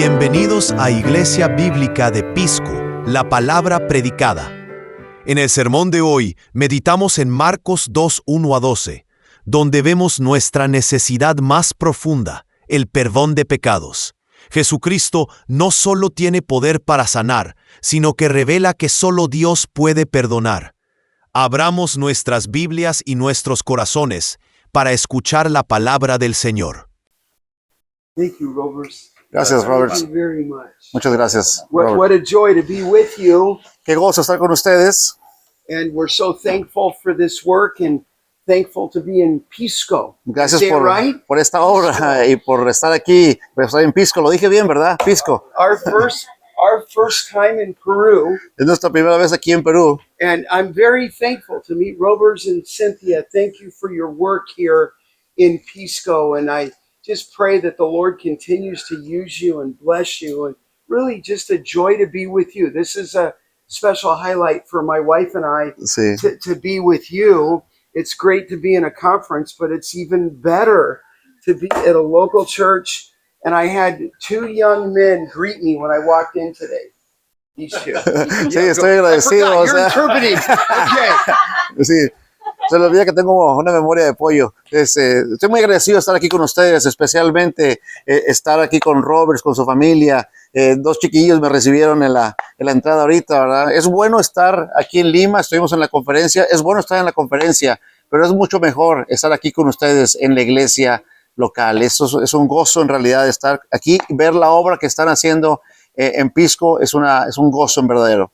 Bienvenidos a Iglesia Bíblica de Pisco, la palabra predicada. En el sermón de hoy meditamos en Marcos 2, 1 a 12, donde vemos nuestra necesidad más profunda, el perdón de pecados. Jesucristo no solo tiene poder para sanar, sino que revela que solo Dios puede perdonar. Abramos nuestras Biblias y nuestros corazones para escuchar la palabra del Señor. Thank you, Roberts. Gracias, Robert. Thank you very much. Muchas gracias, What Robert. a joy to be with you, Qué gozo estar con ustedes. and we're so thankful for this work and thankful to be in Pisco. Gracias Is that right? por esta obra y por estar aquí, por estar en Pisco. Lo dije bien, ¿verdad? Pisco. Our first time in Peru, Es nuestra primera vez aquí en Perú. and I'm very thankful to meet Roberts and Cynthia. Thank you for your work here in Pisco, and I just pray that the Lord continues to use you and bless you, and really just a joy to be with you. This is a special highlight for my wife and I Sí. to be with you. It's great to be in a conference, but it's even better to be at a local church. And I had two young men greet me when I walked in today. These two. Sí, estoy agradecido. I O forgot, you're sea, interpreting. Okay. sí. Se le olvida que tengo una memoria de pollo. Estoy muy agradecido de estar aquí con ustedes, especialmente estar aquí con Roberts, con su familia. Dos chiquillos me recibieron en la entrada ahorita, ¿verdad? Es bueno estar aquí en Lima, estuvimos en la conferencia, es bueno estar en la conferencia, pero es mucho mejor estar aquí con ustedes en la iglesia local. Eso es un gozo en realidad estar aquí, ver la obra que están haciendo en Pisco, es un gozo en verdadero.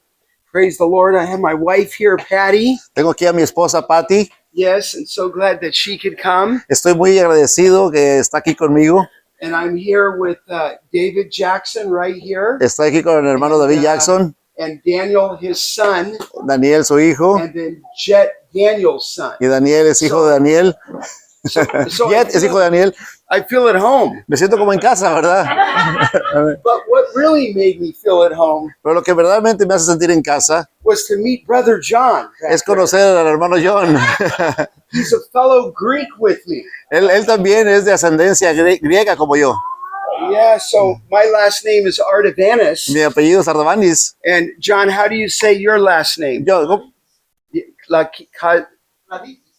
Praise the Lord. I have my wife here, Patty. Tengo aquí a mi esposa Patty. Yes, and so glad that she could come. Estoy muy agradecido que está aquí conmigo. And I'm here with David Jackson right here. Estoy aquí con el hermano David Jackson, And Daniel, his son. Daniel su hijo, And then Jet, Daniel's son. y Daniel es hijo de Daniel. So Jet es hijo de Daniel. I feel at home. Me siento como en casa, ¿verdad? But what really made me feel at home Pero lo que verdaderamente me hace sentir en casa was to meet Brother John. back es conocer al hermano John. there. He's a fellow Greek with me. Él también es de ascendencia griega como yo. Yeah, so my last name is Artavanus. Mi apellido es Ardabanis. And John, how do you say your last name? Yo, See,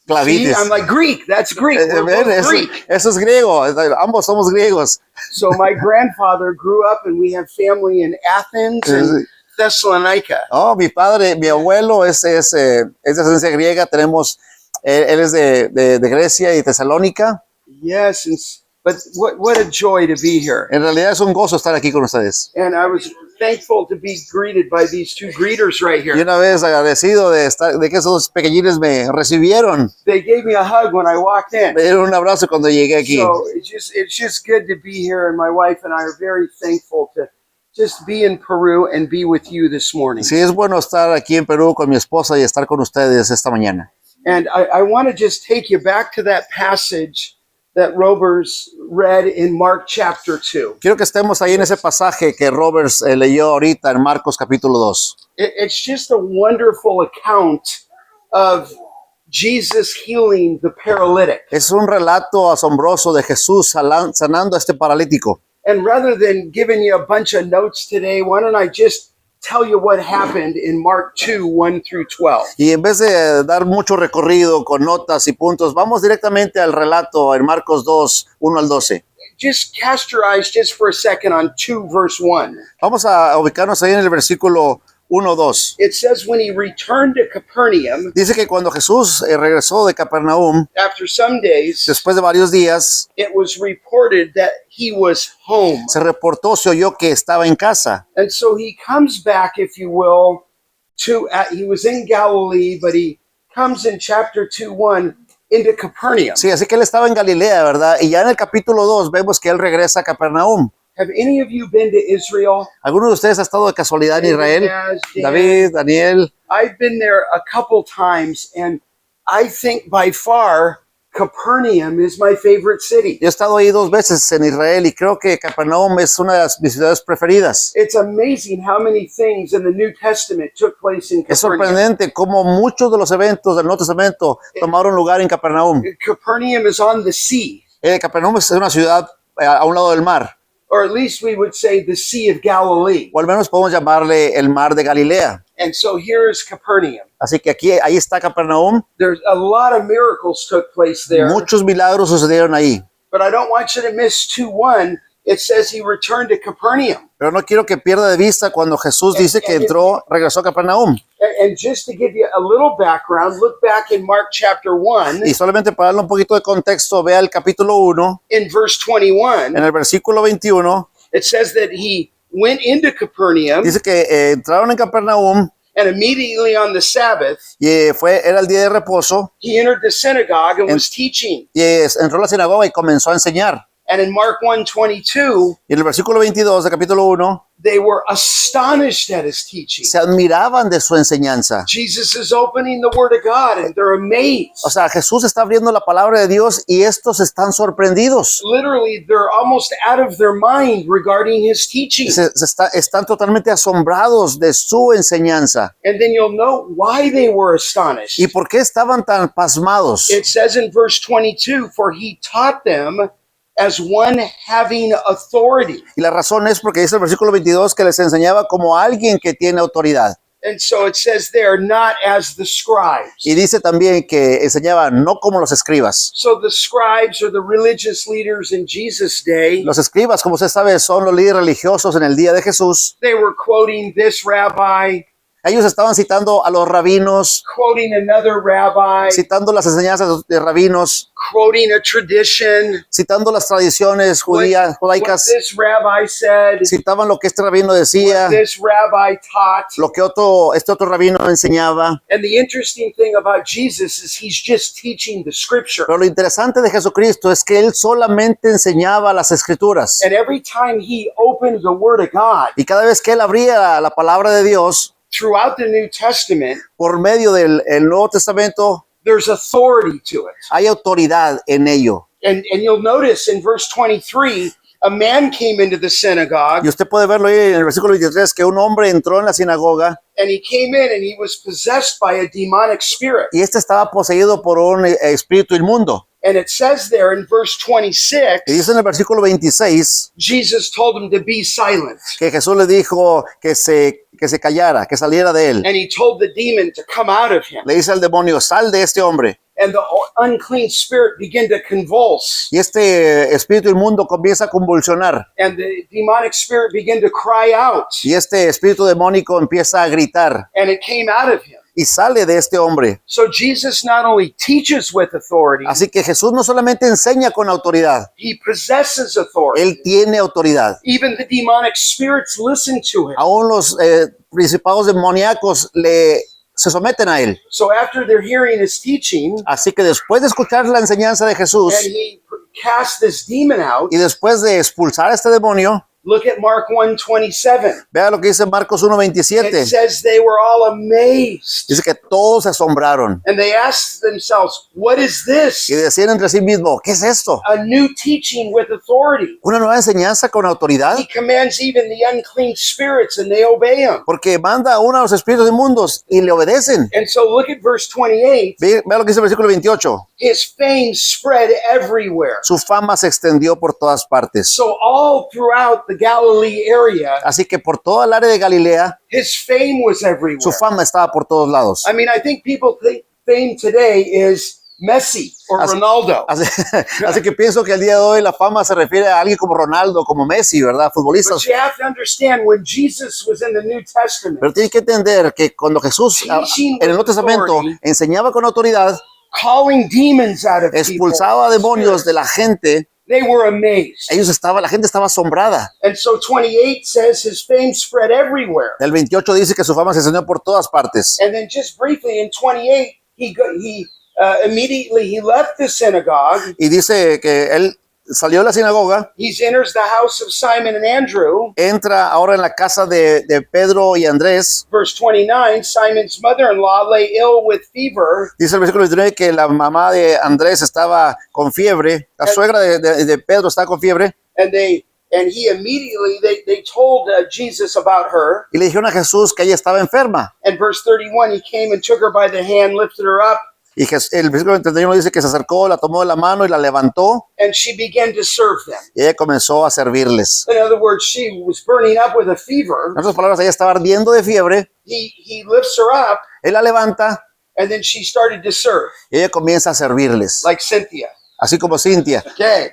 Clavitis. I'm like Greek. That's Greek. We're Ven, both eso, Greek. eso es griego. Ambos somos griegos. So my grandfather grew up, and we have family in Athens and Thessalonica. Oh, mi padre, mi abuelo es de ascendencia griega. Tenemos, él es de Grecia y Tesalónica. Yes, but what a joy to be here. En realidad es un gozo estar aquí con ustedes. And I was thankful to be greeted by these two greeters right Y here. una vez agradecido de que esos pequeñines me recibieron. They gave me a hug when I walked in. Me dieron un abrazo cuando llegué aquí. So it's just good to be here, and my wife and I are very thankful to just be in Peru and be with you this morning. Sí, es bueno estar aquí en Perú con mi esposa y estar con ustedes esta mañana. And I want to just take you back to that passage that Roberts read in Mark chapter 2. Quiero que estemos ahí en ese pasaje que Roberts leyó ahorita en Marcos capítulo 2. It's just a wonderful account of Jesus healing the paralytic. Es un relato asombroso de Jesús sanando a este paralítico. And rather than giving you a bunch of notes today, why don't I just tell you what happened in Mark 2, 1 through 12. Y en vez de dar mucho recorrido con notas y puntos, vamos directamente al relato en Marcos 2, 1 al 12. Just cast your eyes just for a second on 2 verse 1. Vamos a ubicarnos ahí en el versículo 1, 2. It says when he returned to Capernaum Dice que cuando Jesús regresó de Capernaum, after some days, después de varios días, it was reported that he was home. se reportó, se oyó que estaba en casa. And so he comes back, if you will, he was in Galilee, but he comes in chapter 2, 1 into Capernaum. Sí, así que él estaba en Galilea, ¿verdad? Y ya en el capítulo 2 vemos que él regresa a Capernaum. Have any of you been to Israel? ¿Alguno de ustedes ha estado de casualidad en Israel? Yes, Dan. David, Daniel. I've been there a couple times, and I think by far Capernaum is my favorite city. Yo he estado ahí 2 veces en Israel y creo que Capernaum es una de mis ciudades preferidas. It's amazing how many things in the New Testament took place in Es Capernaum. sorprendente cómo muchos de los eventos del Nuevo Testamento tomaron lugar en Capernaum. Capernaum is on the sea. Capernaum es una ciudad a un lado del mar. or at least we would say the Sea of Galilee. o al menos podemos llamarle el mar de Galilea. And so here is Capernaum. Así que ahí está Capernaum. There's a lot of miracles took place there, Muchos milagros sucedieron ahí. but I don't want you to miss 2:1. It says he returned to Capernaum. Pero no quiero que pierda de vista cuando Jesús dice que regresó a Capernaum. And just to give you a little background, look back in Mark chapter 1 Y solamente para darle un poquito de contexto, vea el capítulo 1, in verse 21. en el versículo 21, It says that he went into Capernaum, dice que entraron en Capernaum and immediately on the Sabbath, y era el día de reposo he entered the synagogue and was teaching. y entró a la sinagoga y comenzó a enseñar. And in Mark 1:22, Y en el versículo 22 del capítulo 1, they were astonished at his teaching. se admiraban de su enseñanza. Jesus is opening the Word of God, and they're amazed. O sea, Jesús está abriendo la palabra de Dios y estos están sorprendidos. Literally, they're almost out of their mind regarding his teaching. Están totalmente asombrados de su enseñanza. And then you'll know why they were astonished. ¿Y por qué estaban tan pasmados? It says in verse 22, for he taught them as one having authority. Y la razón es porque dice el versículo 22 que les enseñaba como alguien que tiene autoridad. And so it says there, not as the scribes. Y dice también que enseñaba no como los escribas. So the scribes are the religious leaders in Jesus' day. Los escribas, como usted sabe, son los líderes religiosos en el día de Jesús. They were quoting this rabbi, Ellos estaban citando a los rabinos, quoting another rabbi, citando las enseñanzas de rabinos, quoting a tradition, citando las tradiciones what judaicas, this rabbi said, citaban lo que este rabino decía, what this rabbi taught. lo que este otro rabino enseñaba. And the interesting thing about Jesus is he's just teaching the scripture. Pero lo interesante de Jesucristo es que él solamente enseñaba las escrituras. And every time he opened the Word of God, Y cada vez que él abría la palabra de Dios, throughout the New Testament, por medio del Nuevo Testamento, there's authority to it. hay autoridad en ello. And you'll notice in verse 23, a man came into the synagogue, Y usted puede verlo ahí en el versículo 23, que un hombre entró en la sinagoga and he came in and he was possessed by a demonic spirit. y estaba poseído por un espíritu inmundo. And it says there in verse 26, Y dice en el versículo 26 Jesus told him to be silent. que Jesús le dijo que se callara, que saliera de él. And he told the demon to come out of him. Le dice al demonio, sal de este hombre. And the unclean spirit began to convulse. Y este espíritu inmundo comienza a convulsionar. And the demonic spirit began to cry out. Y este espíritu demónico empieza a gritar And it came out of him. y sale de este hombre. So Jesus not only teaches with authority, Así que Jesús no solamente enseña con autoridad, he possesses authority. él tiene autoridad. Even the demonic spirits listen to him. Aún los principados demoníacos se someten a él. So after they're hearing his teaching, Así que después de escuchar la enseñanza de Jesús and he cast this demon out, y después de expulsar a este demonio, look at Mark 1:27. vea lo que dice Marcos It 1:27. says they were all amazed. Dice que todos se asombraron And they asked themselves, what is this? y decían entre sí mismos, ¿qué es esto? A new teaching with authority. ¿Una nueva enseñanza con autoridad? He commands even the unclean spirits and they obey him. Porque manda a uno de los espíritus inmundos y le obedecen. And so look at verse 28. Vea lo que dice el versículo 28. His fame spread everywhere. Su fama se extendió por todas partes. So all throughout the Galilee area, Así que por toda el área de Galilea, his fame was su everywhere. fama estaba por todos lados. I mean, I think people think fame today is Messi or Así- Ronaldo. Así que pienso que el día de hoy la fama se refiere a alguien como Ronaldo, como Messi, ¿verdad? Futbolistas. But you have to understand, when Jesus was in the New Testament, Pero tiene que entender que cuando Jesús en el Nuevo Testamento enseñaba con autoridad, calling demons out of people, expulsaba demonios de la gente, they were amazed. la gente estaba asombrada. And so 28 says his fame spread everywhere. El 28 dice que su fama se extendió por todas partes. And then just briefly in 28, he immediately he left the synagogue. Y dice que él salió de la sinagoga, He enters the house of Simon and Andrew. entra ahora en la casa de Pedro y Andrés. Verse 29, Simon's mother-in-law lay ill with fever, Dice el versículo 29 que la mamá de Andrés estaba con fiebre, la suegra de Pedro estaba con fiebre, and he immediately they told Jesus about her. y le dijeron a Jesús que ella estaba enferma. And verse 31, he came and took her by the hand, lifted her up, Y el versículo 31 dice que se acercó, la tomó de la mano y la levantó and she began to serve them. y ella comenzó a servirles. In other words, she was burning up with a fever. En otras palabras, ella estaba ardiendo de fiebre, He lifts her up, él la levanta and then she started to serve, y ella comienza a servirles, like Cynthia. así como Cintia. Okay.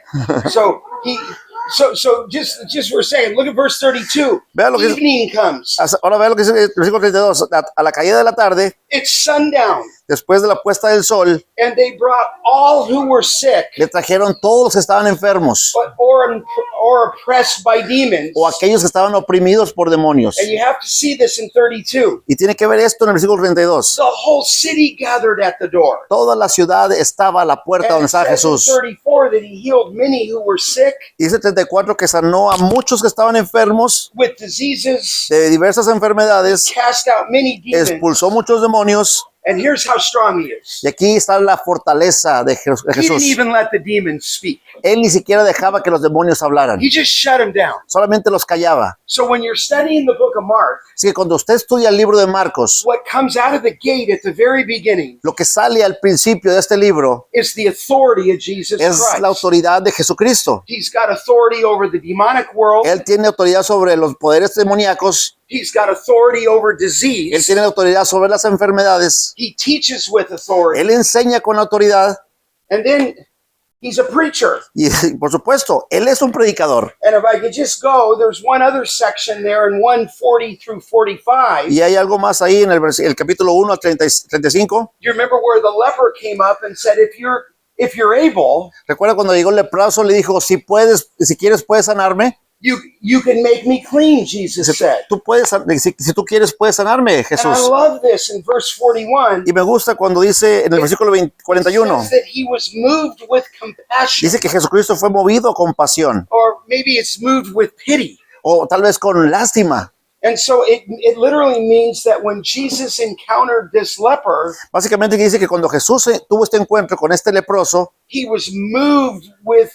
So just we're saying, look at verse 32. Vea lo que dice. Evening comes. Ahora vea lo que dice el versículo 32. A la caída de la tarde, It's sundown. después de la puesta del sol, And they brought all who were sick le trajeron todos los que estaban enfermos or oppressed by demons. o aquellos que estaban oprimidos por demonios. And you have to see this in 32. Y tiene que ver esto en el versículo 32. The whole city gathered at the door. Toda la ciudad estaba a la puerta And donde it estaba says in Jesús. 34 that he healed many who were sick Y dice 34 que sanó a muchos que estaban enfermos with diseases, de diversas enfermedades, cast out many demons. expulsó muchos demonios. And here's how strong he is. Y aquí está la fortaleza de He didn't Jesús. even let the demons speak. Él ni siquiera dejaba que los demonios hablaran, He just shut them down. solamente los callaba. So when you're studying the book of Mark, Así que cuando usted estudia el libro de Marcos, what comes out of the gate at the very beginning lo que sale al principio de este libro is the authority of Jesus es la Christ. autoridad de Jesucristo. He's got authority over the demonic world. Él tiene autoridad sobre los poderes demoníacos. He's got authority over Él disease. tiene autoridad sobre las enfermedades. He teaches with authority. Él enseña con autoridad. And then he's a preacher. Y por supuesto, Él es un predicador. And if I could just go, there's one other section there in 140 through 45. Y hay algo más ahí en el capítulo 1 al 35. You remember where the leper came up and said, if you're able, Recuerda cuando llegó el leproso, le dijo, si quieres, puedes sanarme. you can make me clean, Jesus said. Tú puedes, si tú quieres, puedes sanarme, And I Jesús. love this in verse 41. Y me gusta cuando dice en el versículo 41, It says that he was moved with compassion, dice que Jesucristo fue movido con pasión, or maybe it's moved with pity. o tal vez con lástima. And so it literally means that when Jesus encountered this leper, Básicamente dice que cuando Jesús tuvo este encuentro con este leproso, he was moved with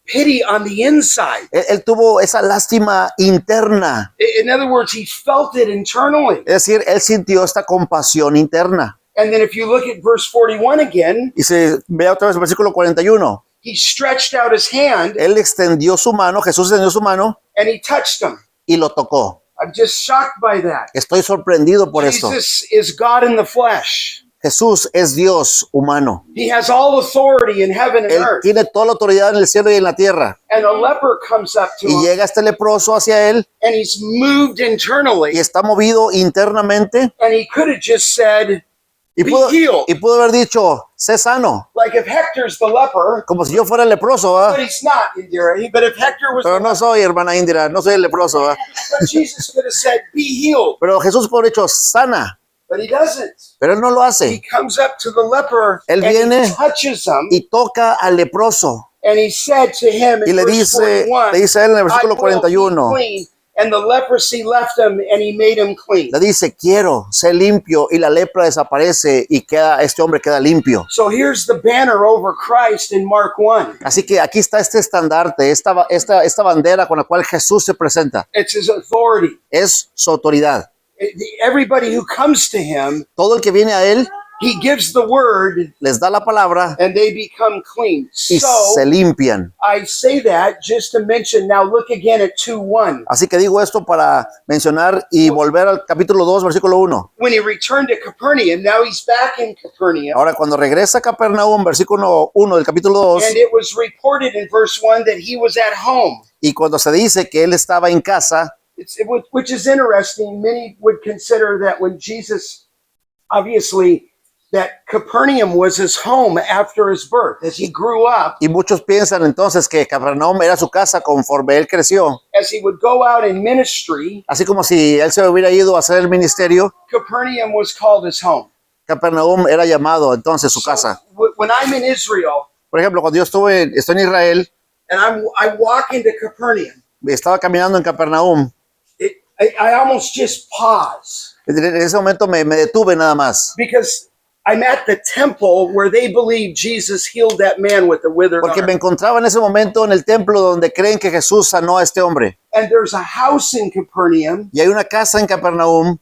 pity on the inside. él tuvo esa lástima interna. In other words, he felt it internally. Es decir, él sintió esta compasión interna. And then if you look at verse 41 again, Y se ve otra vez el versículo 41. he stretched out his hand Él extendió su mano, Jesús extendió su mano and he touched him. y lo tocó. I'm just shocked by that. Estoy sorprendido por esto. Jesus is God in the flesh. Jesús es Dios humano. He has all authority in heaven and Él earth. tiene toda la autoridad en el cielo y en la tierra. And a leper comes up to Y him llega este leproso hacia él and he's moved internally. y está movido internamente And he could have just said, y Be pudo, healed. y pudo haber dicho, sé sano, like if Hector's the leper, como si yo fuera el leproso, but ¿verdad? he's not, Indira. But if Hector was, Pero no soy, hermana Indira, no soy el leproso, ¿verdad? but Jesus could have said, be healed. Pero Jesús por hecho sana, But he doesn't. pero él no lo He hace. comes up to the leper Él and viene he touches him. Y toca al leproso And he said to him y in le verse dice 41, a él en el I versículo will be 41, clean. And the leprosy left him and he made him clean. le dice, quiero ser limpio, y la lepra desaparece y este hombre queda limpio. So here's the banner over Christ in Mark 1. Así que aquí está este estandarte, esta bandera con la cual Jesús se presenta. It's his authority. Es su autoridad. Everybody who comes to him, Todo el que viene a él he gives the word les da la palabra and they become clean. y So se limpian. I say that just to mention, now look again at 2:1. Así que digo esto para mencionar y volver al capítulo 2, versículo 1. When he returned to Capernaum, now he's back in Capernaum. Ahora, cuando regresa a Capernaum, versículo 1 del capítulo 2, And it was reported in verse 1 that he was at home. y cuando se dice que él estaba en casa, Which is interesting. Many would consider that when Jesus, obviously, that Capernaum was his home after his birth. As he grew up, y muchos piensan entonces que Capernaum era su casa conforme él creció, as he would go out in ministry, así como si él se hubiera ido a hacer el ministerio. Capernaum was called his home. Capernaum era llamado entonces su casa. So, when I'm in Israel Por ejemplo, cuando yo estoy en Israel, and I walk into Capernaum, estaba caminando en Capernaum, I almost just pause en ese momento me detuve nada más, because I'm at the temple where they believe Jesus healed that man with the withered porque me arm. encontraba en ese momento en el templo donde creen que Jesús sanó a este hombre. And there's a house in Capernaum Y hay una casa en Capernaum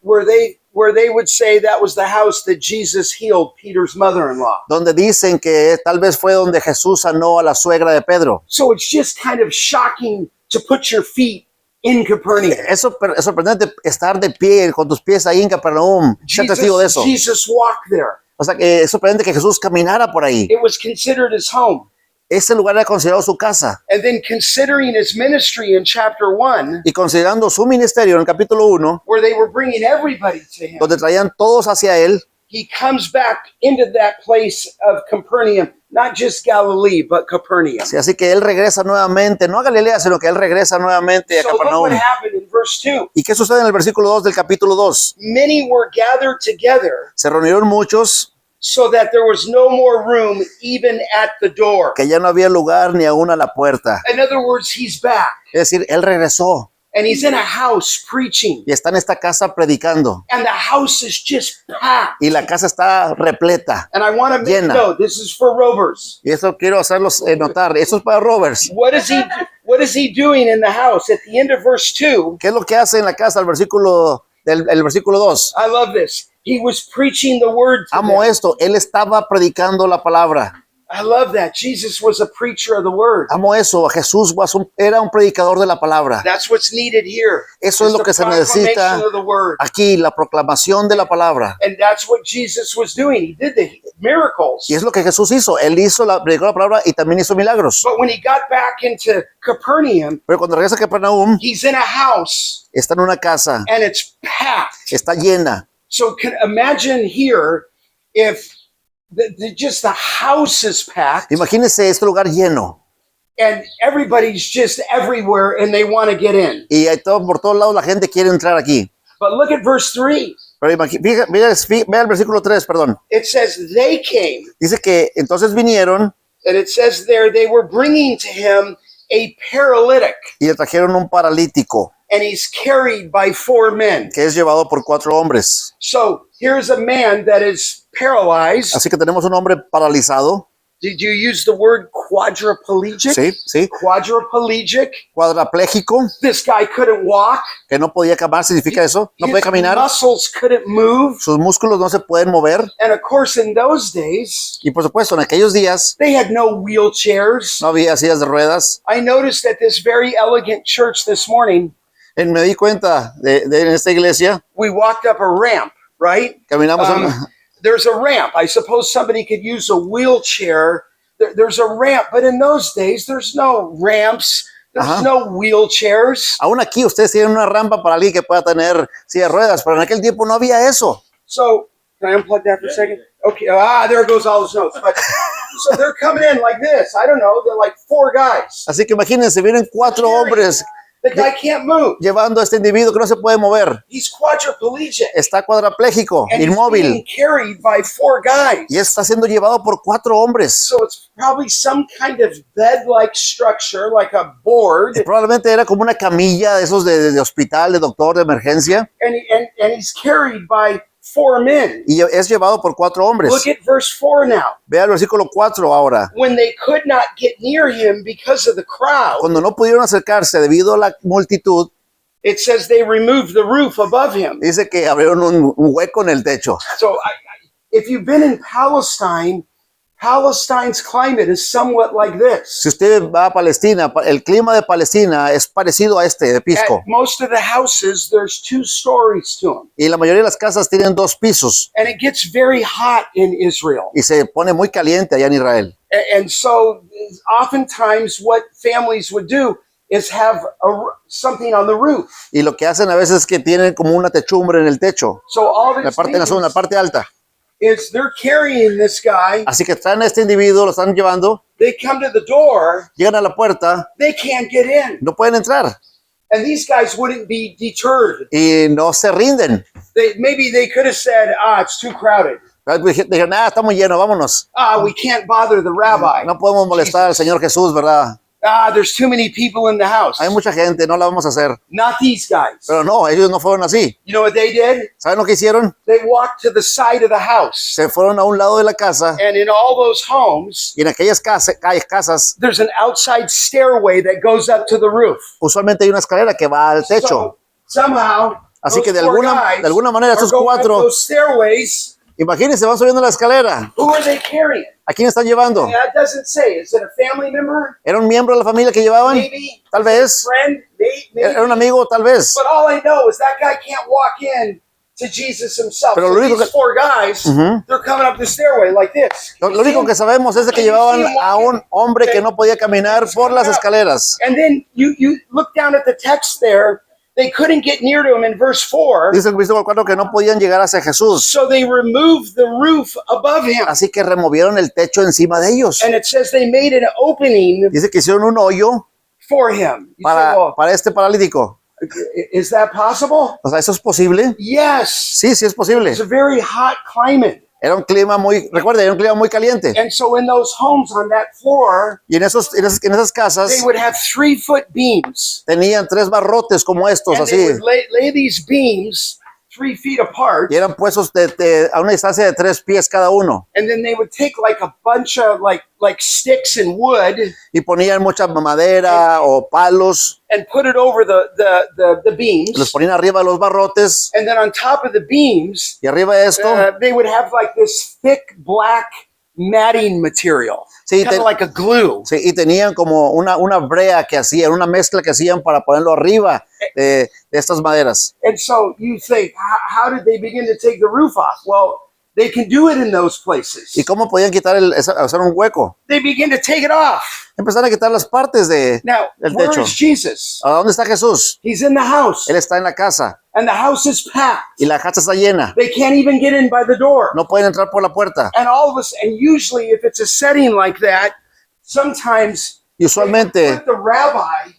where they would say that was the house that Jesus healed Peter's mother-in-law. donde dicen que tal vez fue donde Jesús sanó a la suegra de Pedro. So it's just kind of shocking to put your feet in Capernaum. Es sorprendente estar de pie con tus pies ahí en Capernaum. Ser testigo de eso. Jesus walked there. O sea, que es sorprendente que Jesús caminara por ahí. It was considered his home. Ese lugar era considerado su casa. And then considering his ministry in chapter 1, Y considerando su ministerio en el capítulo 1, where they were bringing everybody to him, donde traían todos hacia él, he comes back into that place of Capernaum, not just Galilee, but Capernaum. sí, así que él regresa nuevamente, no a Galilea, sino que él regresa nuevamente a So look what Capernaum. happened in verse 2. ¿Y qué sucede en el versículo 2 del capítulo 2? Many were gathered together Se reunieron muchos, so that there was no more room even at the door. que ya no había lugar ni aún a la puerta. In other words, he's back Es decir, él regresó and he's in a house preaching, y está en esta casa predicando. and the house is just packed. Y la casa está repleta. And I want to make Llena. note, this is for Rovers. Y eso quiero hacerlos notar. Eso es para Roberts. What is he doing in the house? At the end of verse 2, ¿Qué es lo que hace en la casa el versículo 2? I love this. He was preaching the word to Amo them. esto. Él estaba predicando la palabra. I love that. Jesus was a preacher of the word. Amo eso. Jesús era un predicador de la palabra. That's what's needed here. Eso es is lo the que se necesita proclamation of the word. aquí, la proclamación de la palabra. And that's what Jesus was doing. He did the miracles. Y es lo que Jesús hizo. Él predicó la palabra y también hizo milagros. But when he got back into Capernaum, Pero cuando regresa a Capernaum, he's in a house está en una casa, and it's packed. está llena. So imagine here if just the house is packed Imagínense este lugar lleno. and everybody's just everywhere and they want to get in. Y hay por todos lados la gente quiere entrar aquí. But look at verse 3. Pero vea el versículo 3, perdón. It says they came, Dice que entonces vinieron and it says there they were bringing to him a paralytic, y le trajeron un paralítico and he's carried by 4 men. que es llevado por 4 hombres. So here's a man that is paralyzed. Así que tenemos un hombre paralizado. Did you use the word quadriplegic? Sí, sí. Quadriplegic. Cuadrapléjico, This guy couldn't walk. que no podía caminar, significa eso. No puede His caminar. muscles couldn't move. Sus músculos no se pueden mover. And of course, in those days, Y por supuesto, en aquellos días they had no wheelchairs. no había sillas de ruedas. I noticed at this very elegant church this morning, Me di cuenta en esta iglesia, we walked up a ramp, right? caminamos There's a ramp. I suppose somebody could use a wheelchair. There's a ramp, but in those days, there's no ramps. There's Ajá. no wheelchairs. aún aquí ustedes tienen una rampa para alguien que pueda tener silla de ruedas, pero en aquel tiempo no había eso. So, can I unplug that for a second? Okay. There goes all those notes. But, so they're coming in like this. I don't know. They're like 4 guys. Así que imagínense, vienen 4 hombres The guy can't move. llevando a este individuo que no se puede mover. He's quadriplegic. Está cuadrapléjico, And he's inmóvil, being carried by 4 guys. y está siendo llevado por 4 hombres. So it's probably some kind of bed-like structure, like a board, Probablemente era como una camilla de esos de hospital, de doctor, de emergencia, and he's carried by 4 men. y es llevado por 4 hombres. Look at verse 4 now. Vea el versículo 4 ahora. When they could not get near him because of the crowd, Cuando no pudieron acercarse debido a la multitud, it says they removed the roof above him. dice que abrieron un hueco en el techo. So if you've been in Palestine, Palestine's climate is somewhat like this. Si usted va a Palestina, el clima de Palestina es parecido a este de Pisco. At most of the houses, there's 2 stories to them. Y la mayoría de las casas tienen 2 pisos And it gets very hot in Israel. y se pone muy caliente allá en Israel. And so oftentimes what families would do is have something on the roof. Y lo que hacen a veces es que tienen como una techumbre en el techo, So all la this parte, en la parte alta. is they're carrying this guy. Así que traen a este individuo, lo están llevando, They come to the door. llegan a la puerta, They can't get in. no pueden entrar And these guys wouldn't be deterred. y no se rinden. Maybe they could have said, it's too crowded. Dijeron, estamos llenos, vámonos. We can't bother the rabbi. No podemos molestar al Señor Jesús, ¿verdad? There's too many people in the house. Hay mucha gente, no la vamos a hacer. Not these guys. Pero no, ellos no fueron así. You know what they did? ¿Saben lo que hicieron? They walked to the side of the house. Se fueron a un lado de la casa And in all those homes, y en aquellas casas there's an outside stairway that goes up to the roof. usualmente hay una escalera que va al techo. So somehow Así que Those four guys de alguna manera are estos going up cuatro, those stairways. imagínense, van subiendo la escalera. Who are they carrying? ¿A quién están llevando? That doesn't say. Is it a family member? ¿Era un miembro de la familia que llevaban? Maybe. Tal vez. Friend? Maybe. ¿Era un amigo? Tal vez. But all I know is that guy can't walk in to Jesus himself. Pero So lo único these que- four guys, they're coming up the stairway like this. Lo único que sabemos es de que llevaban a un hombre que no podía caminar por las escaleras. And then you look down at the text there. They couldn't get near to him in verse 4. Dice el versículo 4 que no podían llegar hacia Jesús. So they removed the roof above him. Así que removieron el techo encima de ellos. And it says they made an opening Dice que hicieron un hoyo for him. You say, well, para este paralítico. is that possible? O sea, ¿eso es posible? Yes. Sí, sí es posible. It's a very hot climate. Era un clima recuerda, era un clima muy caliente. And so in those homes on that floor, Y en esas casas they would have 3-foot beams. tenían 3 barrotes como estos, And they así. would lay these beams 3 feet apart. Y eran puestos a una distancia de 3 pies cada uno. And then they would take like a bunch of like sticks and wood Y ponían mucha madera o palos. and put it over the Los beams. ponían arriba de los barrotes. And then on top of the beams, Y arriba de esto, they would have like this thick black matting material, Sí, kind of like a glue. sí, y tenían como una brea que hacían, una mezcla que hacían para ponerlo arriba de estas maderas. And so you think, how did they begin to take the roof off? Well, they can do it in those places. ¿Y cómo podían quitar hacer un hueco? They begin to take it off. Empezaron a quitar las partes del Now, where techo. is Jesus? ¿A dónde está Jesús? He's in the house, Él está en la casa and the house is packed. y la casa está llena. They can't even get in by the door. No pueden entrar por la puerta. And all of us, and usually if it's a setting like that, sometimes Y usualmente put the rabbi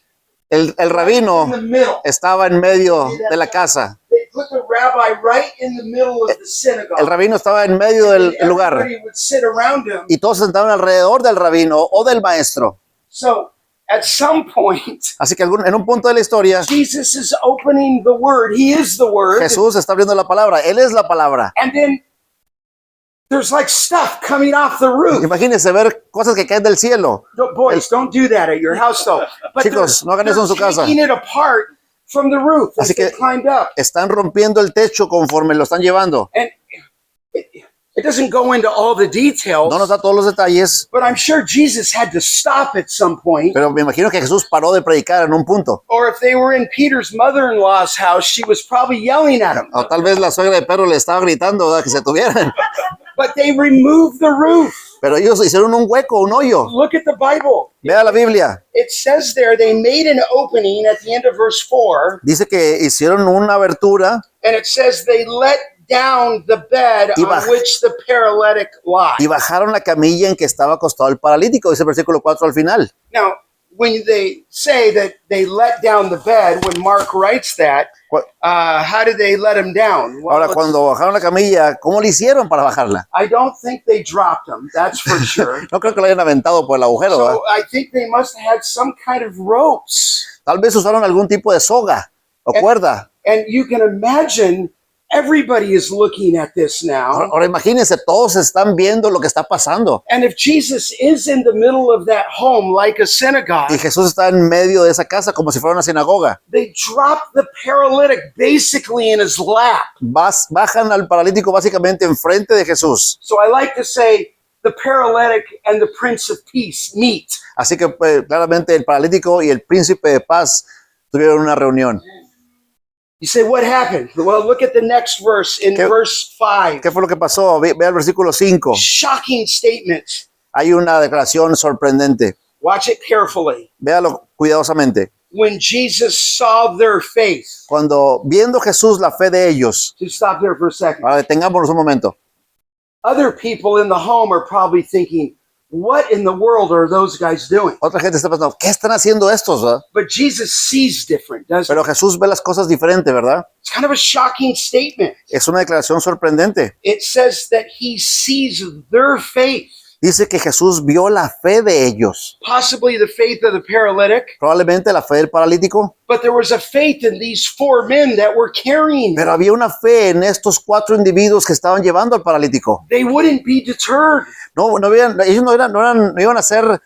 el rabino in the middle. estaba en medio de la casa. They put the rabbi right in the middle of the synagogue. El rabino estaba en medio del And lugar everybody would sit around him. y todos se sentaban alrededor del rabino o del maestro. So at some point, Así que en un punto de la historia, Jesus is opening the word. He is the word. Jesús está abriendo la palabra. Él es la palabra. And then there's like stuff coming off the roof. Imagínense ver cosas que caen del cielo. Boys, don't do that at your house though. But Chicos, no hagan eso en su casa. taking it apart from the roof as Así they que- climbed up. Están rompiendo el techo conforme lo están llevando. And it doesn't go into all the details, No nos da todos los detalles, but I'm sure Jesus had to stop at some point. pero me imagino que Jesús paró de predicar en un punto. Or if they were in Peter's mother-in-law's house, she was probably yelling at him. O tal vez la suegra de Pedro le estaba gritando, ¿verdad?, que se tuvieran. But they removed the roof. Pero ellos hicieron un hueco, un hoyo. Look at the Bible. Vea la Biblia. It says there they made an opening at the end of verse 4, Dice que hicieron una abertura and it says they let down the bed Y on baj- which the paralytic lied. y bajaron la camilla en que estaba acostado el paralítico. Dice el versículo 4 al final. Now, when they say that they let down the bed, when Mark writes that, Cu- how did they let him down? Well, Ahora, let's- cuando bajaron la camilla, ¿cómo le hicieron para bajarla? I don't think they dropped him, that's for sure. No creo que lo hayan aventado por el agujero, ¿verdad? So I think they must have had some kind of ropes. Tal vez usaron algún tipo de soga o cuerda. And you can imagine everybody is looking at this now. Ahora imagínense, todos están viendo lo que está pasando. And if Jesus is in the middle of that home like a synagogue, Y Jesús está en medio de esa casa como si fuera una sinagoga. they drop the paralytic basically in his lap. Bajan al paralítico básicamente enfrente de Jesús. So I like to say the paralytic and the Prince of Peace meet. Así que pues, claramente el paralítico y el príncipe de paz tuvieron una reunión. You say, what happened? Well, look at the next verse in ¿Qué- verse 5. ¿Qué fue lo que pasó? Ve el versículo 5. Shocking statements. Hay una declaración sorprendente. Watch it carefully. Véalo cuidadosamente. When Jesus saw their faith. Cuando viendo Jesús la fe de ellos, Just stop there for a second. ahora detengámonos un momento. Other people in the home are probably thinking, what in the world are those guys doing? Otra gente está pensando, ¿qué están haciendo estos? ¿Verdad? But Jesus sees different, doesn't Pero Jesús ve las cosas diferente, ¿verdad? he? It's kind of a shocking statement. Es una declaración sorprendente. It says that he sees their faith, Dice que Jesús vio la fe de ellos. possibly the faith of the paralytic, Probablemente la fe del paralítico. but there was a faith in these 4 men that were carrying him. Pero había una fe en estos 4 individuos que estaban llevando al paralítico. They wouldn't be deterred. Ellos no iban a ser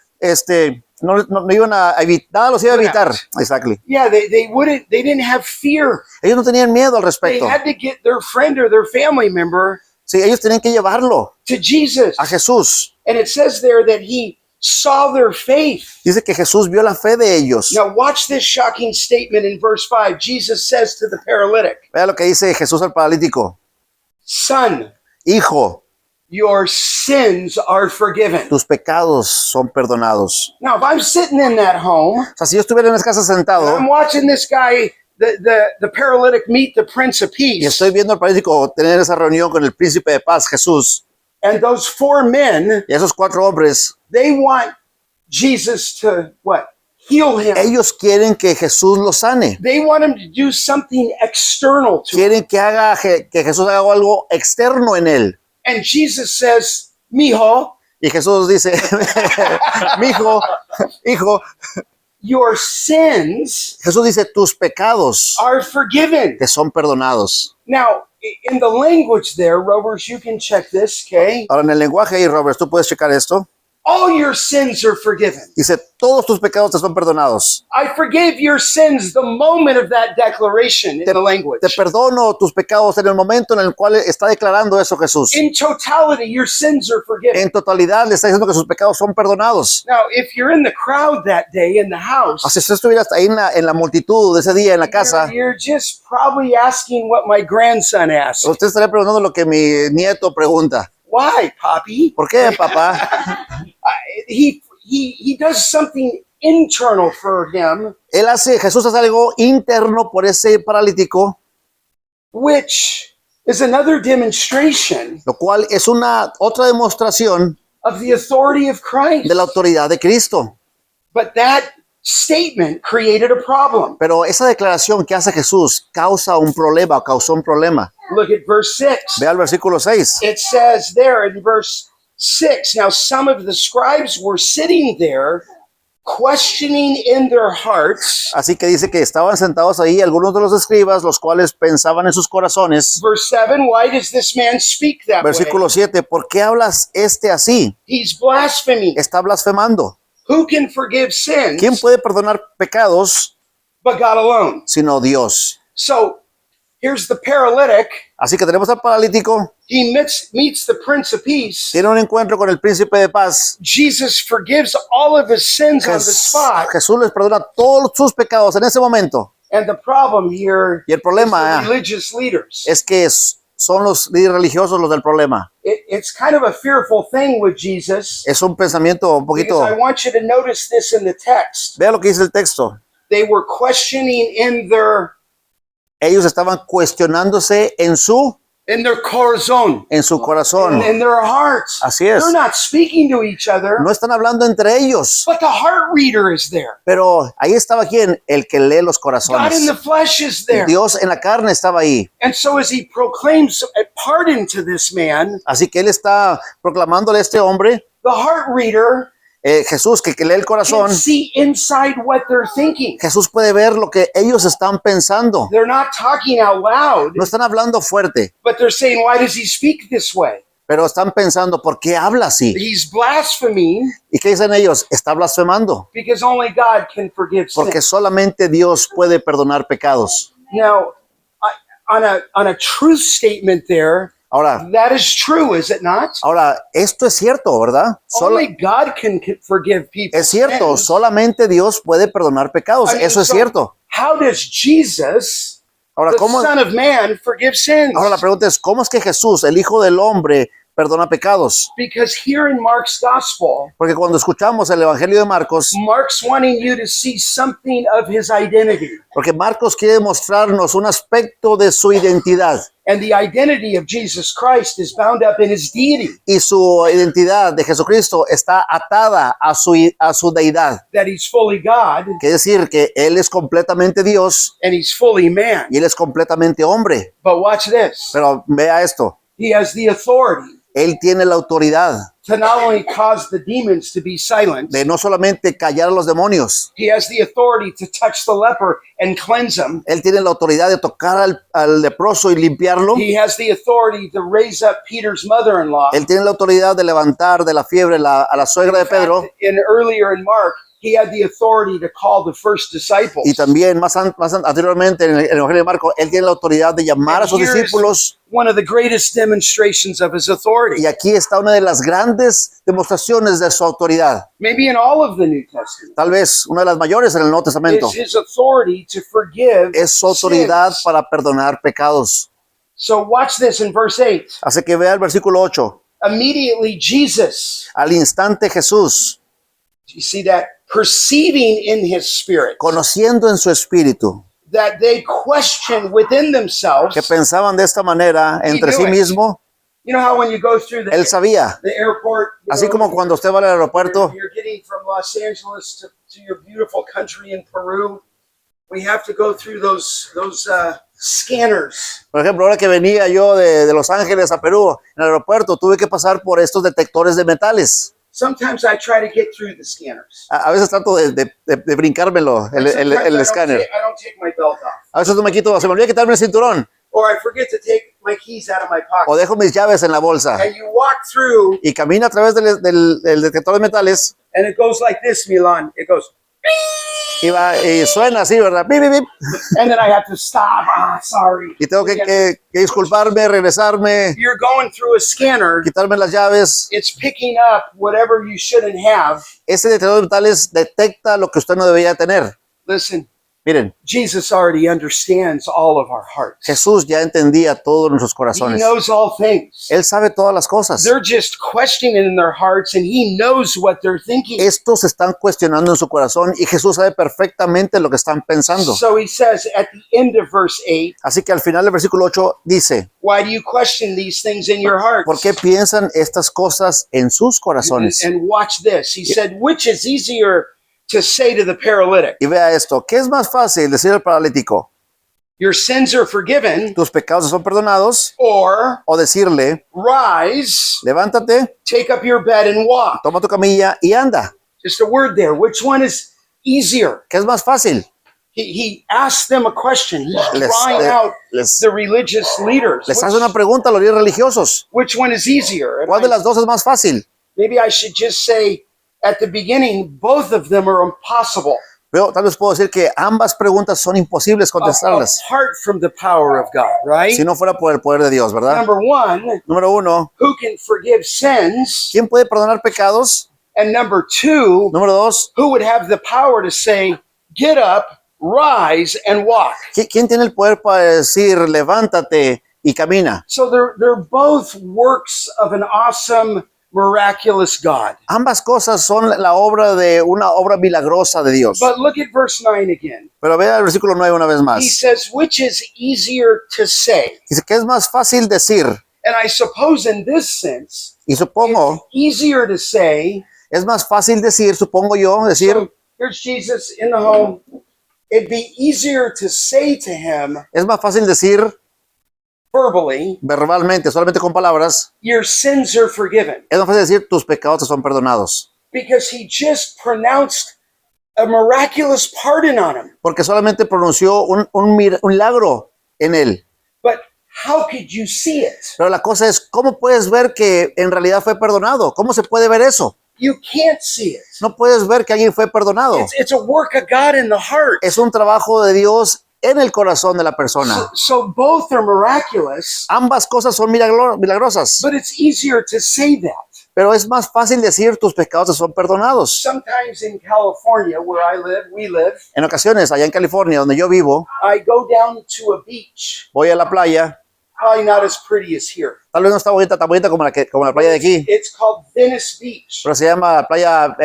no iban a evitar, nada los iba a evitar. Exactly. Yeah, they didn't have fear. Ellos no tenían miedo al They respecto. had to get their friend or their family member Sí, ellos tenían que llevarlo to Jesus. a Jesús. And it says there that he saw their faith. Dice que Jesús vio la fe de ellos. Now watch this shocking statement in verse 5. Jesus says to the paralytic, Vea lo que dice Jesús al paralítico. "Son, Hijo, your sins are forgiven." tus pecados son perdonados. Now, if I'm sitting in that home, O sea, si yo estuviera en esa casa and sentado I'm watching this guy, the paralytic, meet the Prince of y Peace, estoy viendo al paralítico tener esa reunión con el príncipe de paz, Jesús, and those four men, y esos 4 hombres, they want Jesus to what? Heal him. ellos quieren que Jesús los sane. They want him to do something external to him. Quieren que Jesús haga algo externo en él. And Jesus says, "Mijo, Y Jesús dice, hijo, your sins Jesús dice, tus pecados are forgiven." te son perdonados. Now, in the language there, Rovers, you can check this, okay? Ahora, en el lenguaje ahí, Robert, tú puedes checar esto. All your sins are forgiven. Dice, todos tus pecados te son perdonados. I forgave your sins the moment of that declaration in the language. Te perdono tus pecados en el momento en el cual está declarando eso Jesús. In totality, your sins are forgiven. En totalidad le está diciendo que sus pecados son perdonados. Now, if you're in the crowd that day in the house, Así si estuvieras ahí en la multitud de ese día en la casa, you're just probably asking what my grandson asked. usted estaría preguntando lo que mi nieto pregunta. Why, Poppy? ¿Por qué, papá? He does something internal for him, Jesús hace algo interno por ese paralítico, which is another demonstration lo cual es otra demostración of the authority of Christ. de la autoridad de Cristo. But that statement created a problem. Pero esa declaración que hace Jesús causó un problema. Look at verse 6. Ve al versículo 6. It says there in verse 6, now some of the scribes were sitting there questioning in their hearts. Así que dice que estaban sentados ahí algunos de los escribas, los cuales pensaban en sus corazones. Verse 7, why does this man speak that way? Versículo 7, ¿por qué hablas así? He's blaspheming. Está blasfemando. Who can forgive sins ¿Quién puede perdonar pecados but God alone? sino Dios? So here's the paralytic. Así que tenemos al paralítico, He meets the Prince of Peace. tiene un encuentro con el príncipe de paz. Jesus forgives all of his sins on the spot. Jesús les perdona todos sus pecados en ese momento. And the problem here Y el problema is the religious leaders. es que son los líderes religiosos los del problema. It's kind of a fearful thing with Jesus. Es un pensamiento un poquito... Because I want you to notice this in the text. Vea lo que dice el texto. They were questioning in their Ellos estaban cuestionándose en su corazón, corazón. in their hearts. Así es. They're not speaking to each other, No están hablando entre ellos. but the heart reader is there. Pero ahí estaba ¿quién? El que lee los God in corazones. the flesh is there. Dios en la carne estaba ahí. And so as he proclaims a pardon to this man, Así que él está proclamándole a este hombre, the heart reader Jesús, que lee el can corazón. see inside what they're thinking. Jesús puede ver lo que ellos están pensando. They're not talking out loud, No están hablando fuerte, but they're saying, why does he speak this way? pero están pensando, ¿por qué habla así? He's blaspheming ¿Y qué dicen ellos? Está blasfemando, because only God can forgive porque sin. solamente Dios puede perdonar pecados. Now, on a truth statement there, Ahora, that is true, is it not? esto es cierto, ¿verdad? Only God can forgive people. Es cierto, solamente Dios puede perdonar pecados. Eso es cierto. How does Jesus, Ahora, the Son of Man, forgive sins? Ahora la pregunta es, ¿cómo es que Jesús, el Hijo del Hombre, perdona pecados? Because here in Mark's Gospel, Porque cuando escuchamos el Evangelio de Marcos, Mark's wanting you to see something of his identity. porque Marcos quiere mostrarnos un aspecto de su identidad. And the identity of Jesus Christ is bound up in his deity, Y su identidad de Jesucristo está atada a su deidad. that he's fully God Quiere decir que Él es completamente Dios and he's fully man. y Él es completamente hombre. But watch this. Pero vea esto, He has the authority Él tiene la autoridad to not only cause the demons to be silent, de no solamente callar a los demonios, he has the authority to touch the leper and cleanse him. Él tiene la autoridad de tocar al leproso y limpiarlo. He has the authority to raise up Peter's mother-in-law. Él tiene la autoridad de levantar de la fiebre a la suegra de Pedro. Earlier in Mark, he had the authority to call the first disciples. Y también anteriormente en el Evangelio de Marco, él tiene la autoridad de llamar a sus here's discípulos. one of the greatest demonstrations of his authority. Y aquí está una de las grandes demostraciones de su autoridad. Maybe in all of the New Testament. Tal vez una de las mayores en el Nuevo Testamento. Is his authority to forgive Es su autoridad sins. para perdonar pecados. So watch this in verse 8. Así que vea el versículo 8. Immediately Jesus, Al instante Jesús, you see that? Perceiving in his spirit conociendo en su espíritu that they question within themselves. que pensaban de esta manera entre sí mismo, You know how when you go through él sabía. the airport, you Así know, como cuando usted va al aeropuerto you're getting from Los Angeles to your beautiful country in Peru, we have to go through those scanners. Por ejemplo, ahora que venía yo de Los Ángeles a Perú, en el aeropuerto tuve que pasar por estos detectores de metales. Sometimes I try to get through the scanners. A veces trato de brincármelo, el Sometimes escáner. I don't take my belt off. A veces no me quito, se me olvida quitarme el cinturón Or I forget to take my keys out of my o pocket. dejo mis llaves en la bolsa And you walk through y camina a través del detector de metales and it goes like this, Milan. It goes, y suena así, ¿verdad? Bip, bip, bip. and then I have to stop. Sorry. Y tengo que disculparme, regresarme, You're going through a scanner. quitarme las llaves. It's picking up whatever you shouldn't have. Ese detector de metales detecta lo que usted no debería tener. Listen, Miren, Jesus already understands all of our hearts. Jesús ya entendía todos nuestros He corazones. knows all things. Él sabe todas las cosas. They're just questioning in their hearts, and he knows what they're thinking. Estos están cuestionando en su corazón y Jesús sabe perfectamente lo que están pensando. So he says at the end of verse 8, Así que al final del versículo 8 dice, why do you question these things in your hearts? ¿por qué piensan estas cosas en sus corazones? And watch this. He said, which is easier to say to the paralytic, Y vea esto, ¿qué es más fácil decir al paralítico? your sins are forgiven, ¿Tus pecados son perdonados? or O decirle, rise, levántate, take up your bed and walk. toma tu camilla y anda. Just a word there. Which one is easier? ¿Qué es más fácil? He asked them a question. He's Les, drawing out les, the religious leaders. les hace una pregunta a los líderes religiosos. Which one is easier? And ¿Cuál de las dos es más fácil? maybe I should just say at the beginning, both of them are impossible Pero tal vez puedo decir que ambas preguntas son imposibles contestarlas apart from the power of God, right? si no fuera por el poder de Dios, ¿verdad? Number one, Número uno, who can forgive sins? ¿quién puede perdonar pecados? And number two, Número dos, who would have the power to say, get up, rise, and walk? ¿quién tiene el poder para decir levántate y camina? So they're both works of an awesome, miraculous God. Ambas cosas son la obra de una obra milagrosa de Dios. But look at verse 9 again. Pero vea el versículo 9 una vez más. He says, which is easier to say? Dice que es más fácil decir, And I suppose in this sense, y supongo, it's easier to say. es más fácil decir, supongo yo, decir, So here's Jesus in the home. It'd be easier to say to him es más fácil decir verbally, verbalmente, solamente con palabras, your sins are forgiven. es más fácil decir tus pecados te son perdonados. Because he just pronounced a miraculous pardon on him. Porque solamente pronunció un milagro en él. But how could you see it? Pero la cosa es, ¿cómo puedes ver que en realidad fue perdonado? ¿Cómo se puede ver eso? You can't see it. No puedes ver que alguien fue perdonado. It's a work of God in the heart. Es un trabajo de Dios en el corazón de la persona. So both are miraculous, Ambas cosas son milagrosas, but it's easier to say that. pero es más fácil decir tus pecados te son perdonados. Sometimes in California, where we live, En ocasiones, allá en California, donde yo vivo, I go down to a beach, voy a la playa. probably not as pretty as here. Tal vez no está bonita, tan bonita como la playa de aquí, It's called Venice Beach. pero se llama playa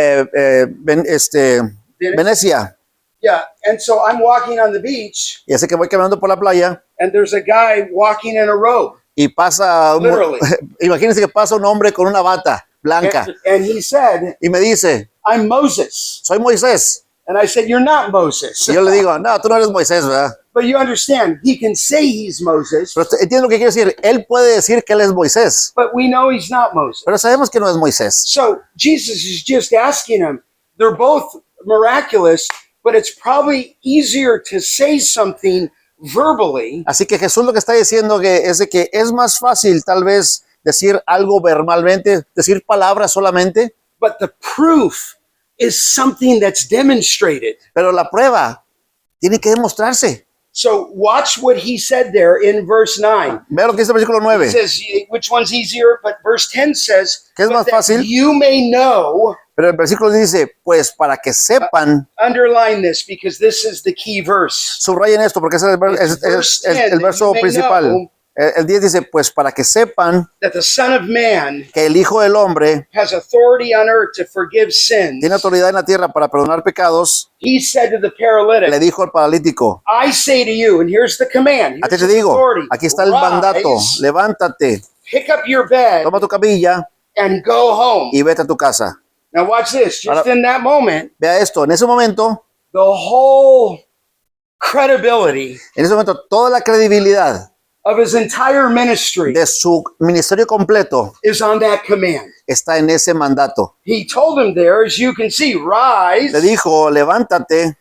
Venecia. Yeah, and so I'm walking on the beach, Y así que voy caminando por la playa and there's a guy walking in a robe. y pasa, Literally. imagínense que pasa un hombre con una bata blanca And he said, y me dice, I'm Moses. soy Moisés. And I said, you're not Moses. Y yo le digo, no, tú no eres Moisés, ¿verdad? But you understand, he can say he's Moses, Pero entiendo lo que quiere decir. Él puede decir que él es Moisés, but we know he's not Moses. pero sabemos que no es Moisés. So Jesus is just asking him, they're both miraculous, but it's probably easier to say something verbally Así que Jesús lo que está diciendo es de que es más fácil tal vez decir algo verbalmente, decir palabras solamente, but the proof is something that's demonstrated. Pero la prueba tiene que demostrarse. So watch what he said there in verse 9. Vea lo que dice el versículo It 9. says, which one's easier? But verse 10 says, ¿Qué es "But más that fácil? you may know," Pero el versículo dice, pues para que sepan, underline this because this is the key verse. subrayen esto porque ese es el verso principal. El 10 dice, pues para que sepan That the Son of Man que el Hijo del Hombre has authority on earth to forgive sins. tiene autoridad en la tierra para perdonar pecados, He said to the le paralytic, dijo al paralítico, I say to you, and here's the command. a ti Here's te the digo, authority. aquí está el mandato, Rise, levántate, pick up your bed, toma tu camilla and go home. y vete a tu casa. Now watch this. Just Ahora- in that moment, Vea esto, en ese momento toda la credibilidad of his entire ministry de su ministerio completo is on that command. está en ese mandato. He told him there, as you can see, Le rise, dijo, levántate,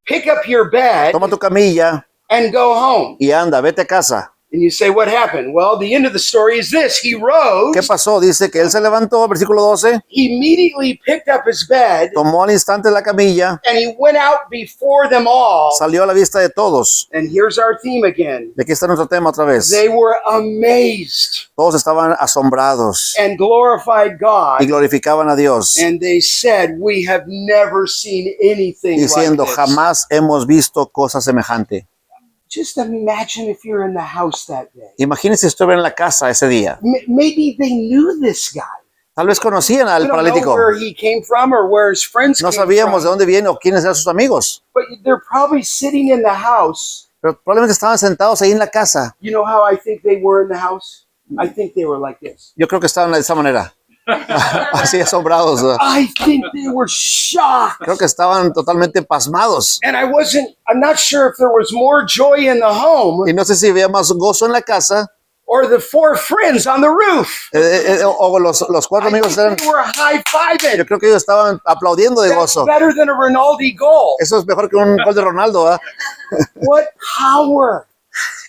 pick up your bed, toma tu camilla and go home. y anda, vete a casa. And you say, what happened? Well, the end of the story is this. He rose, ¿Qué pasó? Dice que él se levantó, versículo 12, he immediately picked up his bed, tomó al instante la camilla, and he went out before them all. salió a la vista de todos. And here's our theme again. Y aquí está nuestro tema otra vez. They were amazed Todos estaban asombrados and glorified y God. glorificaban a Dios, And they said, we have never seen anything diciendo, like this. jamás hemos visto cosa semejante. Just imagine if you're in the house that day. Imagínense si estuviera en la casa ese día. Maybe they knew this guy. Tal vez conocían We al don't know paralítico. where he came from or where his friends No came sabíamos de from. dónde viene o quiénes eran sus amigos, But they're probably sitting in the house. pero probablemente estaban sentados ahí en la casa. You know how I think they were in the house? I think they were like this. Yo creo que estaban de esa manera, así asombrados. I think they were shocked. Creo que estaban totalmente pasmados. And I'm not sure if there was more joy in the home Y no sé si había más gozo en la casa or the four friends on the roof. o los cuatro I amigos think eran. they were high-fiving. Yo creo que ellos estaban aplaudiendo de That's gozo. better than a Rinaldi goal. Eso es mejor que un gol de Ronaldo, ¿verdad? What power,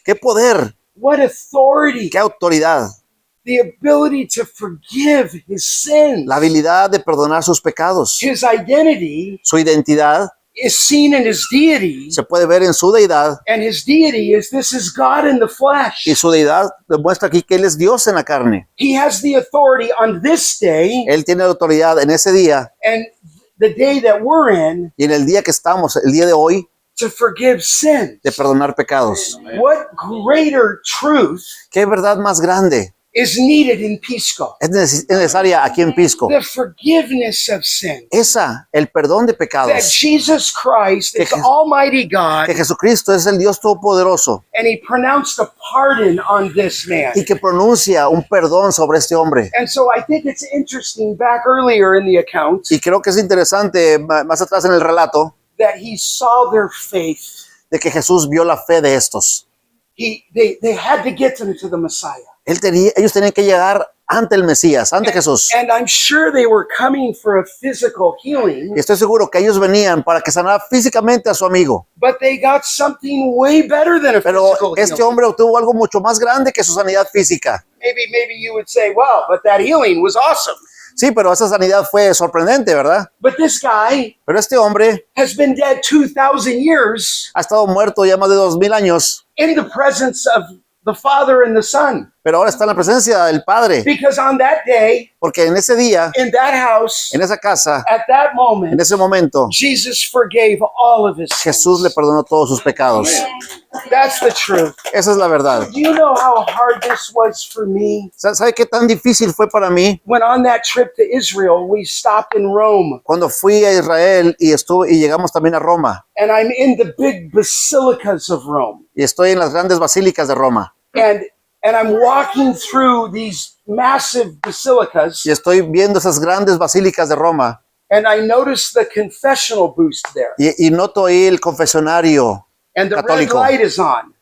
¡Qué poder! what authority, ¡Qué autoridad! the ability to forgive his sins. La habilidad de perdonar sus pecados. His identity Su identidad is seen in his deity, se puede ver en su deidad, and his deity is this is God in the flesh. y su deidad demuestra aquí que Él es Dios en la carne. He has the authority on this day Él tiene autoridad en ese día and the day that we're in y en el día que estamos, el día de hoy, to forgive sin. de perdonar pecados. What greater truth ¿Qué verdad más grande is needed in Pisco? es necesaria aquí en Pisco? The forgiveness of sin. Esa, el perdón de That pecados. Jesus Christ is Que Almighty God, Que Jesucristo es el Dios Todopoderoso and He pronounced a pardon on this man. y que pronuncia un perdón sobre este hombre. And so I think it's interesting back earlier in the account Y creo que es interesante, más atrás en el relato, that he saw their faith. de que Jesús vio la fe de estos. They had to get them to the Messiah. Ellos tenían que llegar ante el Mesías, ante Jesús. And I'm sure they were coming for a physical healing, Y estoy seguro que ellos venían para que sanara físicamente a su amigo. but they got something way better than a Pero physical este healing. hombre obtuvo algo mucho más grande que su sanidad física. Maybe you would say, well, but that healing was awesome. Sí, pero esa sanidad fue sorprendente, ¿verdad? But this guy Pero este hombre has been dead 2,000 years ha estado muerto ya más de 2000 años, in the presence of the Father and the Son. pero ahora está en la presencia del Padre. Because on that day, Porque en ese día, in that house, en esa casa, at that moment, en ese momento, Jesus forgave all of his sins. Jesús le perdonó todos sus pecados. That's the truth. Esa es la verdad. Do you know how hard this was for me? ¿Sabe qué tan difícil fue para mí When on that trip to Israel, we stopped in Rome, cuando fui a Israel y llegamos también a Roma? and I'm in the big basilicas of Rome, Y estoy en las grandes basílicas de Roma. and I'm walking through these massive basilicas, Y estoy viendo esas grandes basílicas de Roma. and I notice the confessional booth there, Y noto ahí el confesionario. and the red Católico. light is on.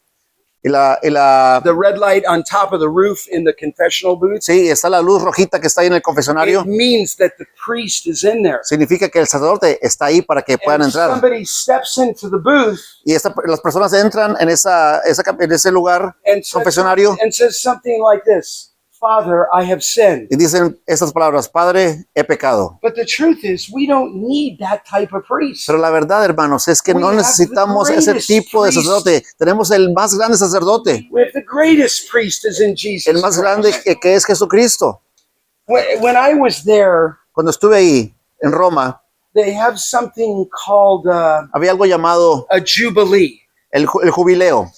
Y The red light on top of the roof in the confessional booth. sí, está la luz rojita que está ahí en el confesionario. It means that the priest is in there. Significa que el sacerdote está ahí para que puedan And entrar. somebody steps into the booth Y las personas entran en ese lugar and says, confesionario and says something like this: Father, I have sinned. Y dicen estas palabras, Padre, he pecado. But the truth is, we don't need that type of priest. Pero la verdad, hermanos, es que We no have necesitamos the ese greatest tipo de priest. sacerdote. Tenemos el más grande sacerdote. We have the greatest priest is in Jesus El más grande Christ. que es Jesucristo. When I was there, Cuando estuve ahí, en Roma, they have something called había algo llamado a jubilee. el jubileo.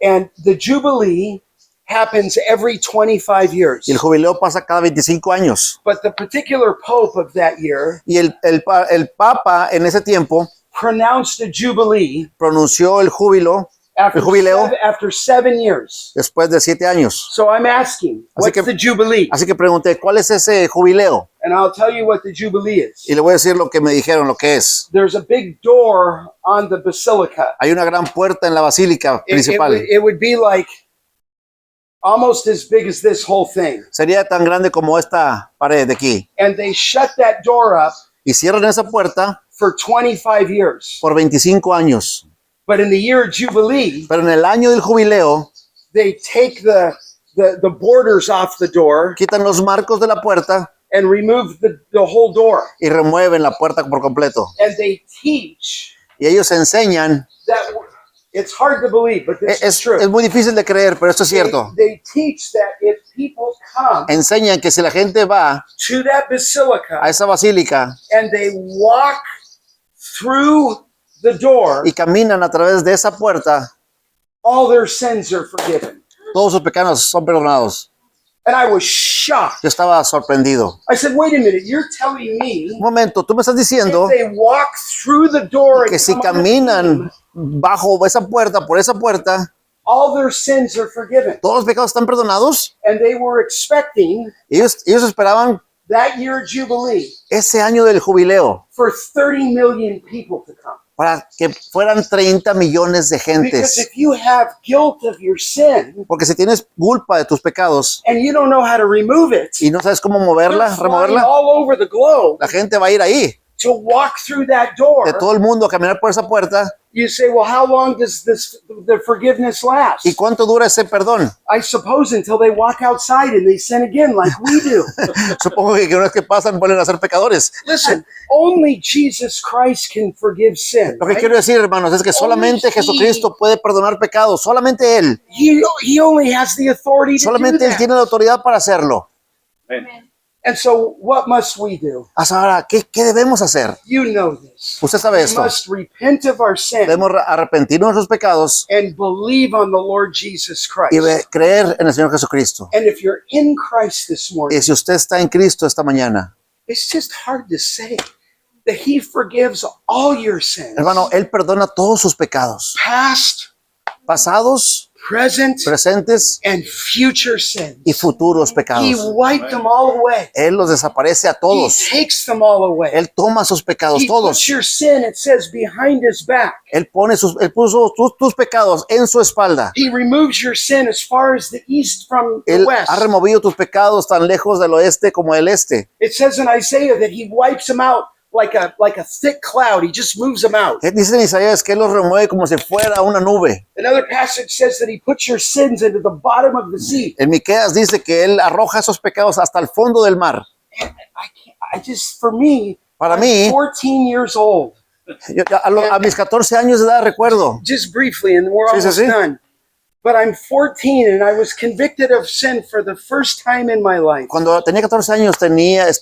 And the jubilee happens every 25 years. Y el jubileo pasa cada 25 años. But the particular pope of that year Y el Papa en ese tiempo pronounced a jubilee pronunció el júbilo jubileo after 7 years. después de 7 años. So I'm asking, Así what's que- the jubilee? Así que pregunté, ¿cuál es ese jubileo? And I'll tell you what the jubilee is. Y le voy a decir lo que me dijeron, lo que es. There's a big door on the basilica. Hay una gran puerta en la basílica principal. It would be like almost as big as this whole thing. Sería tan grande como esta pared de aquí. And they shut that door up Y cierran esa puerta for 25 years. por 25 años. But in the year of Jubilee, Pero en el año del jubileo, they take the borders off the door quitan los marcos de la puerta and remove the whole door. y remueven la puerta por completo. And they teach Y ellos enseñan, that it's hard to believe, but this is es true. muy difícil de creer, pero esto es cierto. They teach that if people come Enseñan que si la gente va to that basilica a esa basílica and they walk through the door, y caminan a través de esa puerta, all their sins are forgiven. todos sus pecados son perdonados. And I was shocked. Yo estaba sorprendido. I said, wait a minute, you're telling me Un momento, tú me estás if diciendo they walk through the door que and si come on the caminan beam, bajo esa puerta, por esa puerta, all their sins are forgiven. todos los pecados están perdonados. And they were expecting Ellos esperaban that year Jubilee ese año del jubileo for 30 million people to come. para que fueran 30 millones de Because gentes. if you have guilt of your sin Porque si tienes culpa de tus pecados and you don't know how to remove it, y no sabes cómo they're moverla, flying removerla, all over the globe la gente va a ir ahí, to walk through that door. de todo el mundo a caminar por esa puerta. You say, well, how long does the forgiveness last? ¿Y cuánto dura ese perdón? I suppose until they walk outside and they sin again like we do. Supongo que una vez que pasan vuelven a ser pecadores. Listen, only Jesus Christ can forgive sin. Lo que right? quiero decir, hermanos, es que solamente Jesucristo puede perdonar pecados, solamente Él. He only has the authority to do Solamente Él that. tiene la autoridad para hacerlo. And so what must we do? Hasta ahora, ¿qué debemos hacer? You know this. Usted sabe We esto. must repent of our sin Debemos arrepentirnos de nuestros pecados and believe on the Lord Jesus Christ. y creer en el Señor Jesucristo. And if you're in Christ this morning, Y si usted está en Cristo esta mañana, it's just hard to say that He forgives all your sins, hermano, Él perdona todos sus pecados, past, pasados, present, presentes and future sins. y futuros He pecados. wiped them all away. Él los desaparece a todos. He takes them all away. Él toma sus pecados He todos. puts your sin, it says, behind His back. Él puso tus pecados en su espalda. He removes your sin as far as the east from the Él west. ha removido tus pecados tan lejos del oeste como del este. It says in Isaiah that He wipes them out like a thick cloud. He just moves them out. Dice en Isaías que Él los remueve como si fuera una nube. Another passage says that He puts your sins into the bottom of the sea. En Miqueas dice que Él arroja esos pecados hasta el fondo del mar. For me, Para I'm mí, 14 years old. yo a mis 14 años de edad recuerdo. Just briefly, and we're Sí, sí, almost sí. done. But I'm 14 and I was convicted of sin for the first time in my life. Cuando tenía 14 años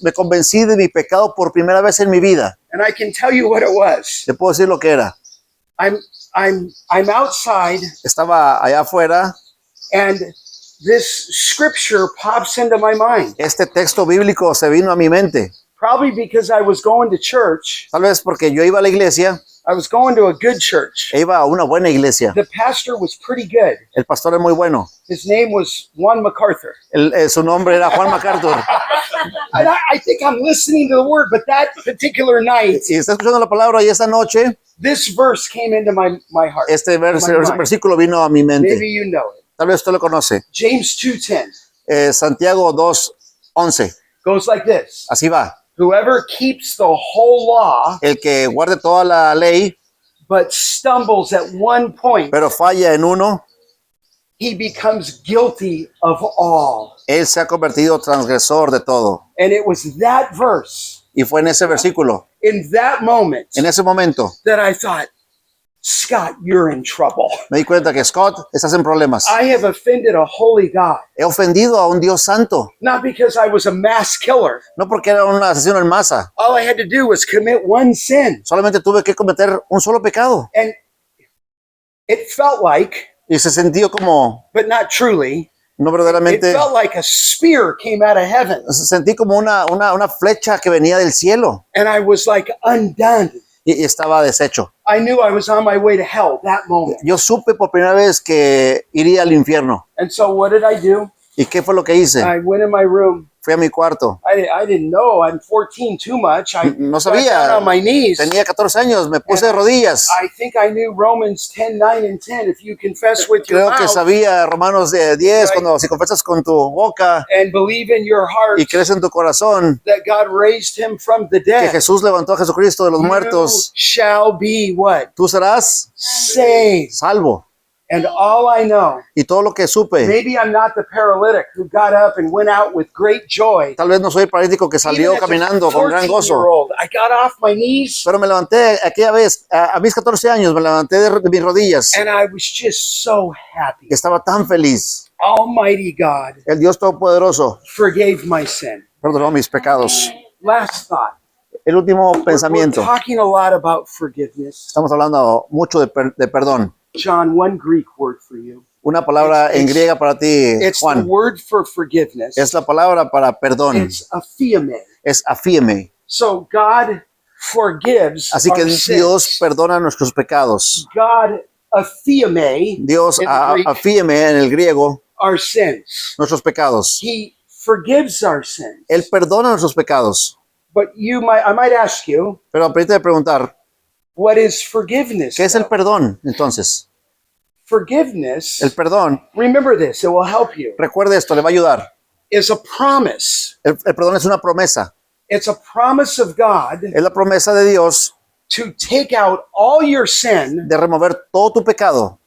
me convencí de mi pecado por primera vez en mi vida. And I can tell you what it was. Le puedo decir lo que era. I'm outside Estaba allá afuera. and this scripture pops into my mind. Este texto bíblico se vino a mi mente. Probably because I was going to church. Tal vez porque yo iba a la iglesia, I was going to a good church. e iba a una buena iglesia. The pastor was pretty good. El pastor es muy bueno. His name was Juan MacArthur. Su nombre era Juan MacArthur. And I think I'm listening to the word, but that particular night, Y está escuchando la palabra y esta noche this verse came into my heart. este my mind. versículo vino a mi Maybe mente. you know it. Tal vez usted lo conoce. James 2:10 Santiago 2:11. goes like this. Así va. Whoever keeps the whole law El que guarde toda la ley, but stumbles at one point, pero falla en uno, he becomes guilty of all. Él se ha convertido transgresor de todo. And it was that verse, Y fue en ese versículo, in that moment, en ese momento, that I thought, Scott, you're in trouble. me di cuenta que Scott, estás en problemas. I have offended a holy God, He ofendido a un Dios santo, not because I was a mass killer. no porque era un asesino en masa. All I had to do was commit one sin. Solamente tuve que cometer un solo pecado. And it felt like, Y se sintió como, but not truly, no it verdaderamente, felt like a spear came out of heaven. sentí como una flecha que venía del cielo And I was like undone. y estaba deshecho. I knew I was on my way to hell that moment. Yo supe por primera vez que iría al infierno. And so what did I do? ¿Y qué fue lo que hice? I went in my room. Fui a mi cuarto. I didn't know. I'm 14 too much. I No got down sabía. on my knees. Tenía 14 años, me puse de rodillas. I think I knew Romans 10, 9, and 10. If you confess with your Creo que mouth sabía Romanos de 10, Right. cuando si confesas con tu boca and believe in your heart y crees en tu corazón that God raised him from the que dead, Jesús levantó a Jesucristo de los you muertos, shall be what? tú serás Saved. salvo. And all I know, Y todo lo que supe, maybe I'm not the paralytic who got up and went out with great joy. tal vez no soy el paralítico que salió Even as a caminando con gran gozo, 14-year-old, I got off my knees pero me levanté aquella vez, a mis 14 años, me levanté de mis rodillas and I was just so happy. y estaba tan feliz. Almighty God El Dios Todopoderoso forgave my sin. perdonó mis pecados. Last thought. El último We're pensamiento. talking a lot about forgiveness. Estamos hablando mucho de perdón. John, one Greek word for you. Una palabra en It's- griega para ti, It's the Juan. word for forgiveness. Es la palabra para perdón. It's aphieme. Es afíeme. So God forgives Así que our Dios sins. perdona nuestros pecados. God aphieme Dios in the Greek, afíeme en el griego our sins. nuestros pecados. He forgives our sins. Él perdona nuestros pecados. But I might ask you, Pero permítame preguntar, what is forgiveness? ¿qué es el though? perdón entonces? Forgiveness, El perdón, remember this, it will help you, recuerde esto, le va a ayudar. is a promise. El perdón es una promesa. It's a promise of God Es la promesa de Dios to take out all your sin de remover todo tu pecado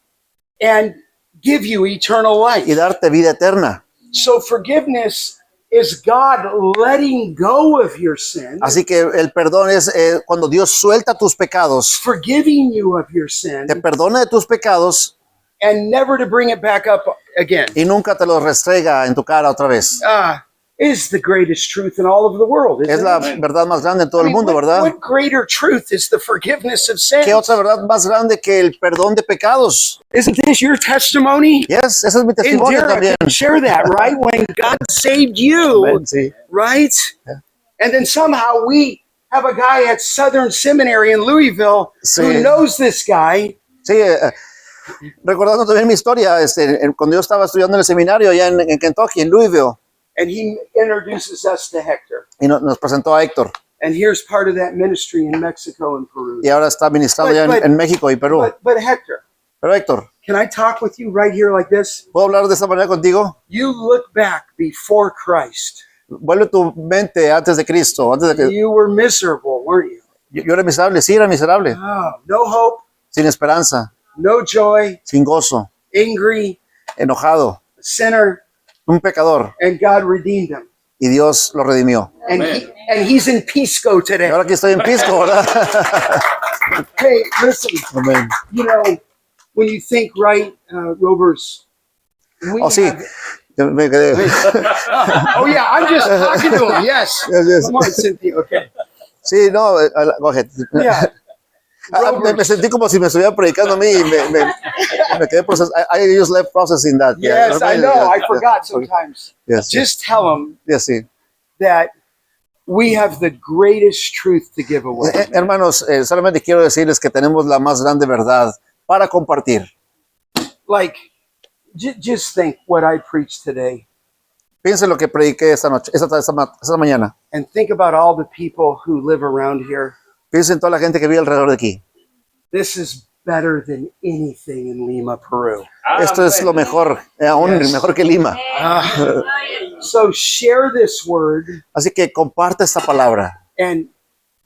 and give you eternal life. y darte vida eterna. So forgiveness is God letting go of your sin, Así que el perdón es cuando Dios suelta tus pecados, forgiving you of your sin, te perdona de tus pecados and never to bring it back up again. y nunca te los restrega en tu cara otra vez. Is the greatest truth in all of the world. Es Isn't la it? verdad más grande en todo I el mean, mundo, ¿verdad? what greater truth is the forgiveness of sins? ¿Qué otra verdad más grande que el perdón de pecados? Isn't this your testimony? Yes, ese es mi And testimonio Derek también. can share that, right? When God saved you, Amén, sí. right? And then somehow we have a guy at Southern Seminary in Louisville Sí. who knows this guy. Sí, recordando también mi historia, cuando yo estaba estudiando en el seminario allá en Kentucky, en Louisville, And he introduces us to Hector. y nos presentó a Héctor. And here's part of that ministry in Mexico and Peru. Y ahora está ministrando allá en México y Perú. But Hector, Pero Héctor, can I talk with you right here like this? ¿puedo hablar de esta manera contigo? You look back before Christ. Vuelve tu mente antes de Cristo, antes de que You were miserable, weren't you? yo era miserable, sí era miserable, Oh, no hope, sin esperanza, no joy, sin gozo, angry, enojado, a sinner, un pecador, and God redeemed him. y Dios lo redimió. And he's in Pisco Y today. ahora aquí estoy en Pisco, ¿verdad? Hey, listen, Amén. you know, when you think right, Rovers, we Oh, sí. have- Yo me quedé. oh yeah, I'm just talking to him. Yes. Yes, yes. Come on, Cynthia. Okay. Sí, no, go ahead. Yeah. Me sentí como si me estuviera predicando a mí y me quedé procesando. I just left processing that. Yeah. Yes, I know. I forgot sometimes. Yes, Just tell him yes, sí. that we have the greatest truth to give away. Hermanos, solamente quiero decirles que tenemos la más grande verdad para compartir. Like, just think what I preached today, Piensen lo que prediqué esta noche, esta mañana. and think about all the people who live around here. Piensen en toda la gente que vive alrededor de aquí. This is better than anything in Lima, Peru. Esto es lo mejor, aún Yes. mejor que Lima. So share this word Así que comparte esta palabra. and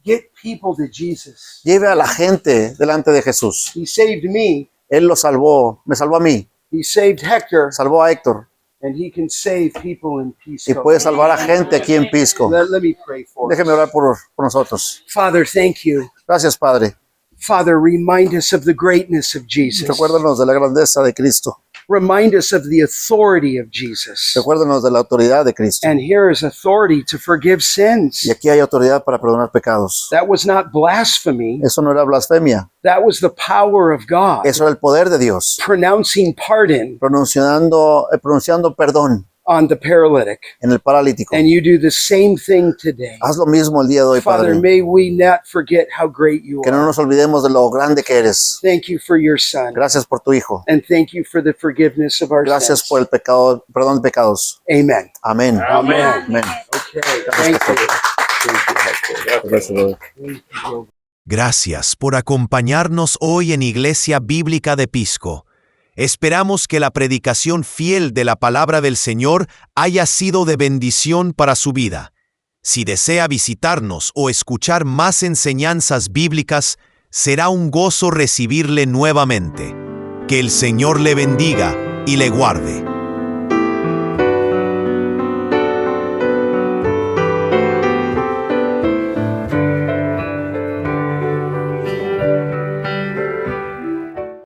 get people to Jesus. Lleve a la gente delante de Jesús. He saved me. Él lo salvó, me salvó a mí. He saved Hector, salvó a Héctor and he can save people in y Pisco. puede salvar a gente aquí en Pisco. Let me pray for Déjeme us. orar por nosotros. Father, thank you. Gracias, Padre. Father, remind us of the greatness of Jesus. Recuérdanos de la grandeza de Cristo. Remind us of the authority of Jesus. Recuérdanos de la autoridad de Cristo. And here is authority to forgive sins. Y aquí hay autoridad para perdonar pecados. That was not blasphemy. Eso no era blasfemia. That was the power of God. Eso era el poder de Dios. Pronouncing pardon Pronunciando perdón on the paralytic. en el paralítico. And you do the same thing today. Haz lo mismo el día de hoy, Father, Padre. may we not forget how great you Que no are. nos olvidemos de lo grande que eres. Thank you for your Son. Gracias por tu Hijo. And thank you for the forgiveness of our Gracias sins. por el perdón de pecados. Amen. Amén. Amen. Amén. Okay, thank you. Gracias, brother. Gracias por acompañarnos hoy en Iglesia Bíblica de Pisco. Esperamos que la predicación fiel de la palabra del Señor haya sido de bendición para su vida. Si desea visitarnos o escuchar más enseñanzas bíblicas, será un gozo recibirle nuevamente. Que el Señor le bendiga y le guarde.